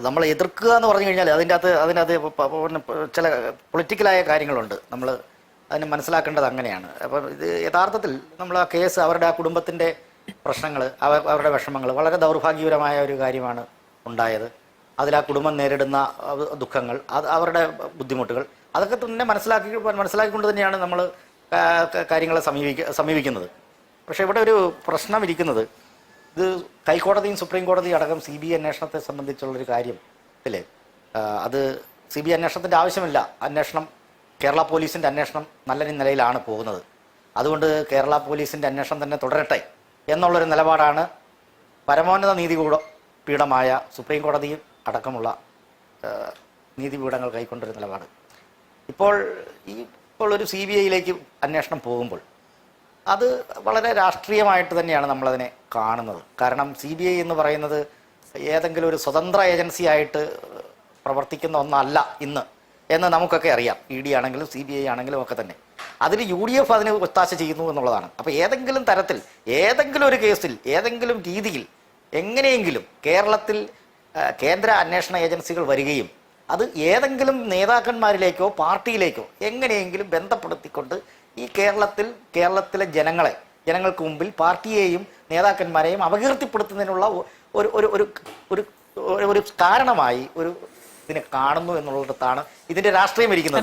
നമ്മൾ എതിർക്കുക എന്ന് പറഞ്ഞു കഴിഞ്ഞാൽ അതിനകത്ത് ചില പൊളിറ്റിക്കലായ കാര്യങ്ങളുണ്ട്. നമ്മൾ അതിനെ മനസ്സിലാക്കേണ്ടത് അങ്ങനെയാണ്. അപ്പം ഇത് യഥാർത്ഥത്തിൽ നമ്മൾ ആ കേസ്, അവരുടെ ആ കുടുംബത്തിൻ്റെ പ്രശ്നങ്ങൾ, അവരുടെ വിഷമങ്ങൾ, വളരെ ദൗർഭാഗ്യകരമായ ഒരു കാര്യമാണ് ഉണ്ടായത്. അതിൽ ആ കുടുംബം നേരിടുന്ന ദുഃഖങ്ങൾ, അവരുടെ ബുദ്ധിമുട്ടുകൾ, അതൊക്കെ തന്നെ മനസ്സിലാക്കിക്കൊണ്ട് തന്നെയാണ് നമ്മൾ കാര്യങ്ങളെ സമീപിക്കുന്നത്. പക്ഷേ ഇവിടെ ഒരു പ്രശ്നം ഇരിക്കുന്നത്, ഇത് ഹൈക്കോടതിയും സുപ്രീം കോടതിയും അടക്കം CBI അന്വേഷണത്തെ സംബന്ധിച്ചുള്ളൊരു കാര്യം അല്ലേ. അത് CBI അന്വേഷണത്തിൻ്റെ ആവശ്യമില്ല. കേരള പോലീസിൻ്റെ അന്വേഷണം നല്ല നിലയിലാണ് പോകുന്നത്. അതുകൊണ്ട് കേരള പോലീസിൻ്റെ അന്വേഷണം തന്നെ തുടരട്ടെ എന്നുള്ളൊരു നിലപാടാണ് പരമോന്നത നീതിപീഠമായ സുപ്രീം കോടതിയും അടക്കമുള്ള നീതിപീഠങ്ങൾ കൈക്കൊണ്ടൊരു നിലപാട്. ഇപ്പോൾ ഒരു CBIയിലേക്ക് അന്വേഷണം പോകുമ്പോൾ അത് വളരെ രാഷ്ട്രീയമായിട്ട് തന്നെയാണ് നമ്മളതിനെ കാണുന്നത്. കാരണം CBI എന്ന് പറയുന്നത് ഏതെങ്കിലും ഒരു സ്വതന്ത്ര ഏജൻസി ആയിട്ട് പ്രവർത്തിക്കുന്ന ഒന്നല്ല ഇന്ന് എന്ന് നമുക്കൊക്കെ അറിയാം. ED ആണെങ്കിലും CBI ആണെങ്കിലും ഒക്കെ തന്നെ. അതിൽ UDF അതിന് ഒത്താശ ചെയ്യുന്നു എന്നുള്ളതാണ്. അപ്പോൾ ഏതെങ്കിലും തരത്തിൽ, ഏതെങ്കിലും ഒരു കേസിൽ, ഏതെങ്കിലും രീതിയിൽ എങ്ങനെയെങ്കിലും കേരളത്തിൽ കേന്ദ്ര അന്വേഷണ ഏജൻസികൾ വരികയും അത് ഏതെങ്കിലും നേതാക്കന്മാരിലേക്കോ പാർട്ടിയിലേക്കോ എങ്ങനെയെങ്കിലും ബന്ധപ്പെടുത്തിക്കൊണ്ട് ഈ കേരളത്തിലെ ജനങ്ങൾക്ക് മുമ്പിൽ പാർട്ടിയെയും നേതാക്കന്മാരെയും അപകീർത്തിപ്പെടുത്തുന്നതിനുള്ള ഒരു കാരണമായി ഇതിനെ കാണുന്നു എന്നുള്ളിടത്താണ് ഇതിൻ്റെ രാഷ്ട്രീയം ഇരിക്കുന്നത്.